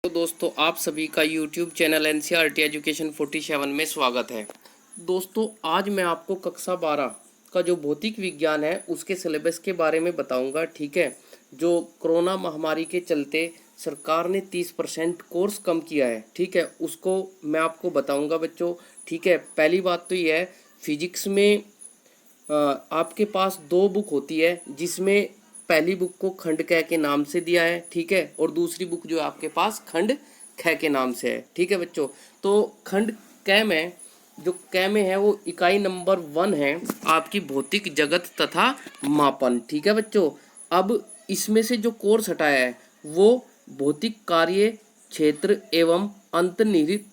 तो दोस्तों आप सभी का YouTube चैनल NCERT एजुकेशन 47 में स्वागत है। दोस्तों आज मैं आपको कक्षा 12 का जो भौतिक विज्ञान है उसके सिलेबस के बारे में बताऊंगा। ठीक है, जो कोरोना महामारी के चलते सरकार ने 30% कोर्स कम किया है, ठीक है, उसको मैं आपको बताऊंगा बच्चों। ठीक है, पहली बात तो ये है, फिजिक्स में आपके पास दो बुक होती है, जिसमें पहली बुक को खंड क के नाम से दिया है, ठीक है, और दूसरी बुक जो आपके पास खंड ख के नाम से है। ठीक है बच्चों, तो खंड क में जो क में है वो इकाई नंबर 1 है आपकी भौतिक जगत तथा मापन। ठीक है बच्चों, अब इसमें से जो कोर्स हटाया है वो भौतिक कार्य क्षेत्र एवं अंतर्निहित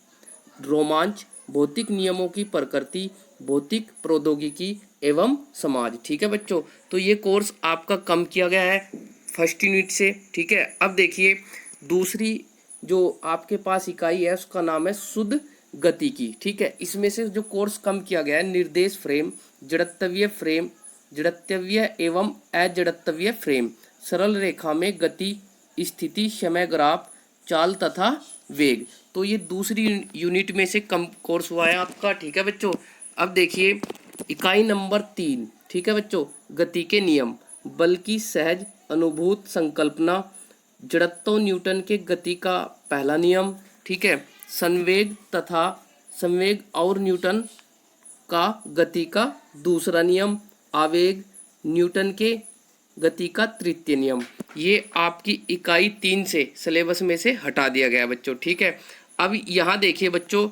रोमांच, भौतिक नियमों की प्रकृति, भौतिक प्रौद्योगिकी एवं समाज। ठीक है बच्चों, तो ये कोर्स आपका कम किया गया है फर्स्ट यूनिट से। ठीक है, अब देखिए दूसरी जो आपके पास इकाई है उसका नाम है शुद्ध गतिकी। ठीक है, इसमें से जो कोर्स कम किया गया है निर्देश फ्रेम, जड़त्वीय एवं अजड़त्वीय फ्रेम, सरल रेखा में गति, स्थिति, समय ग्राफ, चाल तथा वेग। तो ये दूसरी यूनिट में से कम कोर्स हुआ है आपका। ठीक है बच्चों, अब देखिए इकाई नंबर 3। ठीक है बच्चों, गति के नियम, बल की सहज अनुभूत संकल्पना, जड़त्व न्यूटन के गति का पहला नियम, ठीक है, संवेग और न्यूटन का गति का दूसरा नियम, आवेग न्यूटन के गति का तृतीय नियम। ये आपकी इकाई 3 से सिलेबस में से हटा दिया गया बच्चों। ठीक है, अब यहाँ देखिए बच्चों,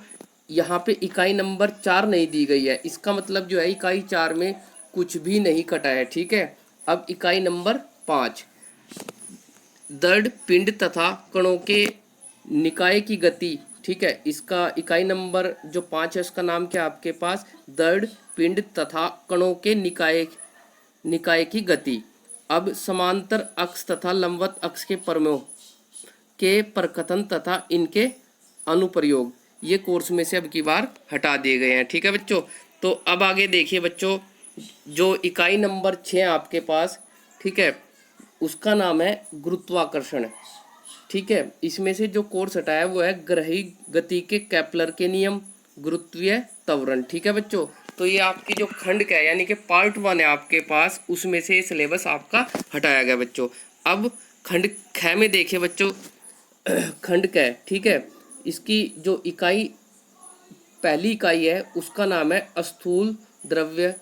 यहाँ पे इकाई नंबर 4 नहीं दी गई है, इसका मतलब जो है इकाई 4 में कुछ भी नहीं कटा है। ठीक है, अब इकाई नंबर 5, दर्द पिंड तथा कणों के निकाय की गति। ठीक है, इसका इकाई नंबर जो 5 है उसका नाम क्या आपके पास, दर्द पिंड तथा कणों के निकाय की गति। अब समांतर अक्ष तथा लंबवत अक्ष के परमों के प्रकथन तथा इनके अनुप्रयोग, ये कोर्स में से अब की बार हटा दिए गए हैं। ठीक है बच्चों, तो अब आगे देखिए बच्चों, जो इकाई नंबर 6 आपके पास, ठीक है, उसका नाम है गुरुत्वाकर्षण। ठीक है, इसमें से जो कोर्स हटाया वो है ग्रही गति के केपलर के नियम, गुरुत्वीय त्वरण। ठीक है बच्चों, तो ये आपकी जो खंड का है यानी कि पार्ट 1 है आपके पास, उसमें से सिलेबस आपका हटाया गया बच्चों। अब खंड ख में देखिए बच्चों, खंड क, ठीक है, इसकी जो इकाई पहली इकाई है उसका नाम है स्थूल द्रव्य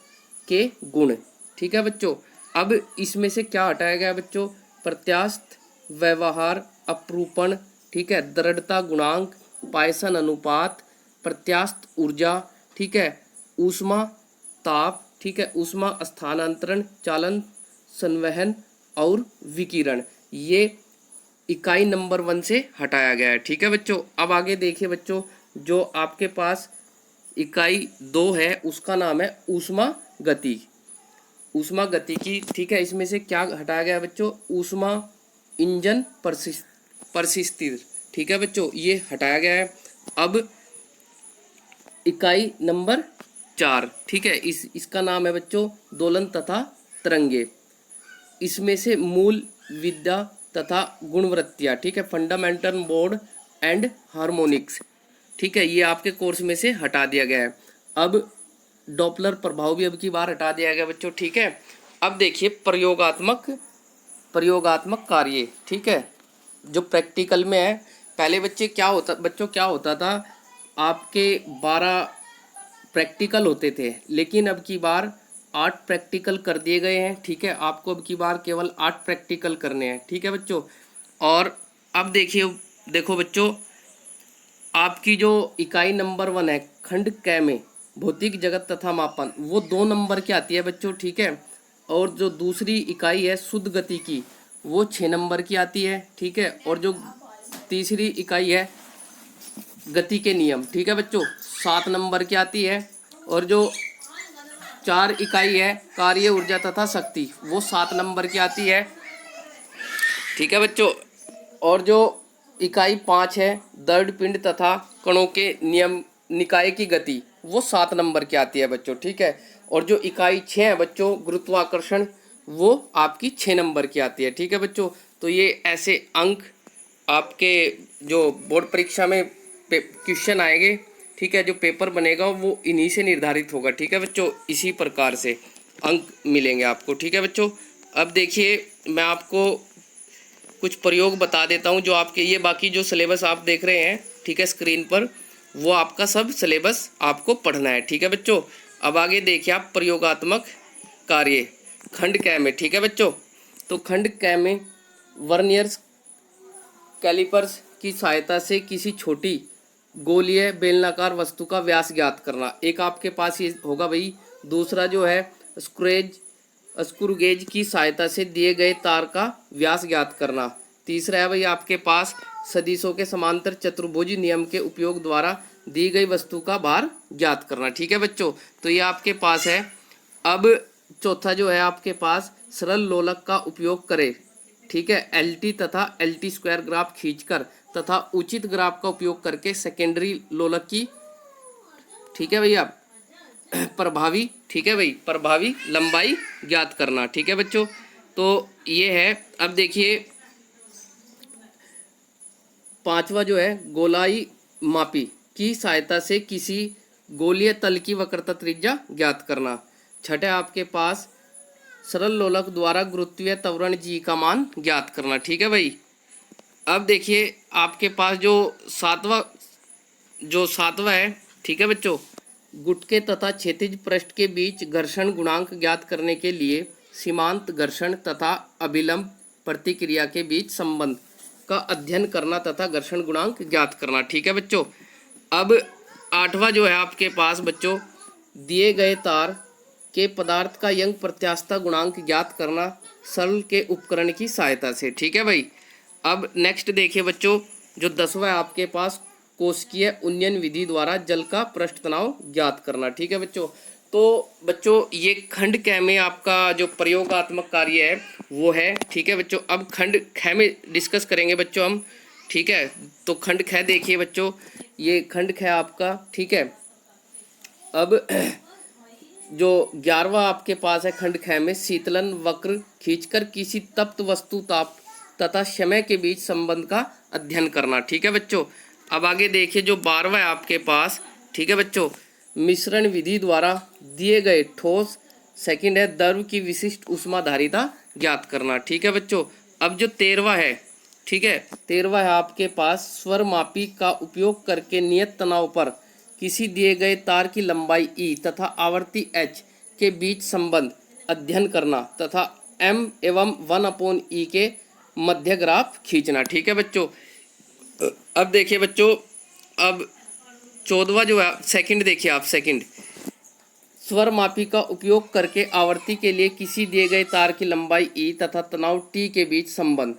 के गुण। ठीक है बच्चों, अब इसमें से क्या हटाया गया बच्चों, प्रत्यास्थ व्यवहार, अपरूपण, ठीक है, दृढ़ता गुणांक, पायसन अनुपात, प्रत्यास्थ ऊर्जा, ठीक है, ऊष्मा ताप, ठीक है, ऊष्मा स्थानांतरण, चालन, संवहन और विकिरण, ये इकाई नंबर 1 से हटाया गया है। ठीक है बच्चों, अब आगे देखिए बच्चों, जो आपके पास इकाई 2 है उसका नाम है ऊष्मा गति, ऊष्मा गति की। ठीक है, इसमें से क्या हटाया गया है बच्चों, ऊष्मा इंजन परिस्थिति। ठीक है बच्चों, ये हटाया गया है। अब इकाई नंबर 4, ठीक है, इसका नाम है बच्चों दोलन तथा तरंगे। इसमें से मूल विद्या तथा गुणवृत्तियाँ, ठीक है, फंडामेंटल मोड एंड हार्मोनिक्स, ठीक है, ये आपके कोर्स में से हटा दिया गया है। अब डॉपलर प्रभाव भी अब की बार हटा दिया गया बच्चों। ठीक है, अब देखिए प्रयोगात्मक कार्य, ठीक है, जो प्रैक्टिकल में है। पहले क्या होता था, आपके 12 प्रैक्टिकल होते थे, लेकिन अब की बार 8 प्रैक्टिकल कर दिए गए हैं। ठीक है, आपको अब की बार केवल 8 प्रैक्टिकल करने हैं। ठीक है बच्चों, और अब देखो बच्चों, आपकी जो इकाई नंबर 1 है खंड क में भौतिक जगत तथा मापन, वो 2 नंबर की आती है बच्चों। ठीक है, और जो दूसरी इकाई है शुद्ध गति की, वो 6 नंबर की आती है। ठीक है, और जो तीसरी इकाई है गति के नियम, ठीक है बच्चों, 7 नंबर की आती है। और जो 4 इकाई है कार्य ऊर्जा तथा शक्ति, वो 7 नंबर की आती है। ठीक है बच्चों, और जो इकाई 5 है दर्द पिंड तथा कणों के नियम निकाय की गति, वो 7 नंबर की आती है बच्चों। ठीक है, और जो इकाई 6 है बच्चों गुरुत्वाकर्षण, वो आपकी 6 नंबर की आती है। ठीक है बच्चों, तो ये ऐसे अंक आपके जो बोर्ड परीक्षा में क्वेश्चन आएंगे, ठीक है, जो पेपर बनेगा वो इन्हीं से निर्धारित होगा। ठीक है बच्चों, इसी प्रकार से अंक मिलेंगे आपको। ठीक है बच्चों, अब देखिए मैं आपको कुछ प्रयोग बता देता हूँ जो आपके ये बाकी जो सिलेबस आप देख रहे हैं, ठीक है, स्क्रीन पर, वो आपका सब सिलेबस आपको पढ़ना है। ठीक है बच्चों, अब आगे देखिए आप प्रयोगात्मक कार्य खंड क में। ठीक है बच्चों, तो खंड क में वर्नियर्स कैलिपर्स की सहायता से किसी छोटी गोलीय बेलनाकार वस्तु का व्यास ज्ञात करना, एक आपके पास ये होगा भाई। दूसरा जो है स्क्रू गेज की सहायता से दिए गए तार का व्यास ज्ञात करना। तीसरा है भाई आपके पास सदिशों के समांतर चतुर्भुज नियम के उपयोग द्वारा दी गई वस्तु का भार ज्ञात करना। ठीक है बच्चों, तो ये आपके पास है। अब चौथा जो है आपके पास सरल लोलक का उपयोग करें। ठीक है, LT तथा LT स्क्वायर ग्राफ खींचकर तथा उचित ग्राफ का उपयोग करके सेकेंडरी लोलक की, ठीक है भैया, प्रभावी, ठीक है भाई, प्रभावी लंबाई ज्ञात करना। ठीक है बच्चों, तो ये है। अब देखिए पांचवा जो है गोलाई मापी की सहायता से किसी गोलीय तल की वक्रता त्रिज्या ज्ञात करना। छठा आपके पास सरल लोलक द्वारा गुरुत्वीय त्वरण जी का मान ज्ञात करना। ठीक है भाई, अब देखिए आपके पास जो सातवां है, ठीक है बच्चों, गुटके तथा क्षैतिज पृष्ठ के बीच घर्षण गुणांक ज्ञात करने के लिए सीमांत घर्षण तथा अभिलंब प्रतिक्रिया के बीच संबंध का अध्ययन करना तथा घर्षण गुणांक ज्ञात करना। ठीक है बच्चों, अब आठवां जो है आपके पास बच्चों, दिए गए तार के पदार्थ का यंग प्रत्यास्थता गुणांक ज्ञात करना सरल के उपकरण की सहायता से। ठीक है भाई, अब नेक्स्ट देखिए बच्चों, जो 10वां है आपके पास कोशिकीय उन्नयन विधि द्वारा जल का पृष्ठ तनाव ज्ञात करना। ठीक है बच्चों, तो बच्चों ये खंड क में आपका जो प्रयोगात्मक कार्य है वो है। ठीक है बच्चों, अब खंड ख में डिस्कस करेंगे बच्चों हम। ठीक है, तो खंड ख देखिए बच्चों, ये खंड ख आपका, ठीक है। अब जो 11वां आपके पास है खंड ख में शीतलन वक्र खींचकर किसी तप्त वस्तु ताप तथा समय के बीच संबंध का अध्ययन करना। ठीक है बच्चों, अब आगे देखिए जो 12वां है आपके पास, ठीक है बच्चों, मिश्रण विधि द्वारा दिए गए ठोस, सेकंड है द्रव की विशिष्ट ऊष्माधारिता ज्ञात करना। ठीक है बच्चों, अब जो 13वां है, ठीक है, 13वां है आपके पास स्वर मापी का उपयोग करके नियत तनाव पर किसी दिए गए तार की लंबाई E तथा आवर्ती H के बीच संबंध अध्ययन करना तथा M एवं 1/E के मध्य ग्राफ खींचना। ठीक है बच्चों, अब देखिए बच्चों, अब 14वां जो है सेकंड देखिए आप, सेकंड स्वर मापी का उपयोग करके आवर्ती के लिए किसी दिए गए तार की लंबाई E तथा तनाव T के बीच संबंध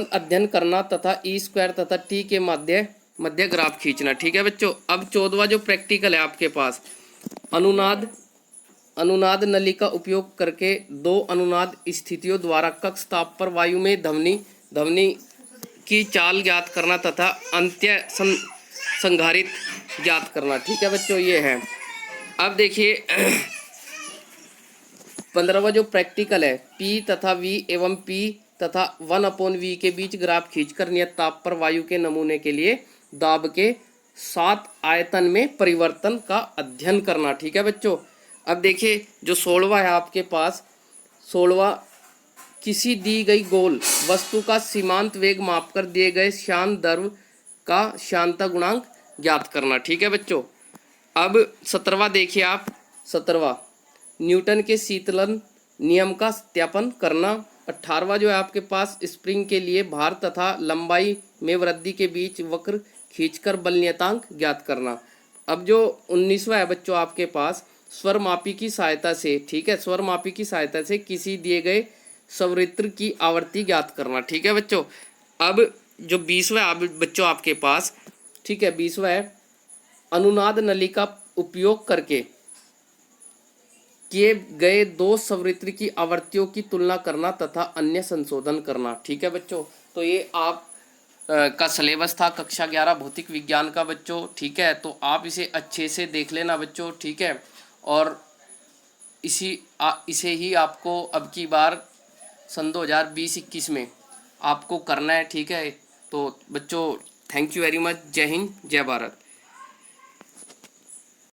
अध्ययन करना तथा E स्क्वायर तथा T के मध्य ग्राफ खींचना। ठीक है बच्चों, अब 14वां जो प्रैक्टिकल है आपके पास, अनुनाद नली का उपयोग करके दो अनुनाद स्थितियों द्वारा कक्ष ताप पर वायु में ध्वनि की चाल ज्ञात करना तथा अंत्य संधारित ज्ञात करना। ठीक है बच्चों, ये है। अब देखिए 15वां जो प्रैक्टिकल है, P तथा V एवं P तथा 1/V के बीच ग्राफ खींचकर नियत ताप पर वायु के नमूने के लिए दाब के 7 आयतन में परिवर्तन का अध्ययन करना। ठीक है बच्चों, अब देखिए जो 16वां है आपके पास, 16वां किसी दी गई गोल वस्तु का सीमांत वेग मापकर दिए गए शांत द्रव का शांतता गुणांक ज्ञात करना। ठीक है बच्चों, अब 17वां देखिए आप, 17वां न्यूटन के शीतलन नियम का सत्यापन करना। 18वां जो है आपके पास स्प्रिंग के लिए भार तथा लंबाई में वृद्धि के बीच वक्र खींचकर बल नियतांक ज्ञात करना। अब जो 19वां है बच्चों आपके पास, स्वर मापी की सहायता से, ठीक है, स्वर मापी की सहायता से किसी दिए गए संवृत्त की आवृत्ति ज्ञात करना। ठीक है बच्चों, अब जो 20वां बच्चों आपके पास, ठीक है, 20वां है अनुनाद नली का उपयोग करके किए गए दो संवृत्त की आवृत्तियों की तुलना करना तथा अन्य संशोधन करना। ठीक है बच्चों, तो ये आप का सिलेबस था कक्षा 11 भौतिक विज्ञान का बच्चों। ठीक है, तो आप इसे अच्छे से देख लेना बच्चों। ठीक है, और इसे ही आपको अब की बार सन 2020-21 में आपको करना है, ठीक है। तो बच्चों थैंक यू वेरी मच। जय हिंद, जय भारत।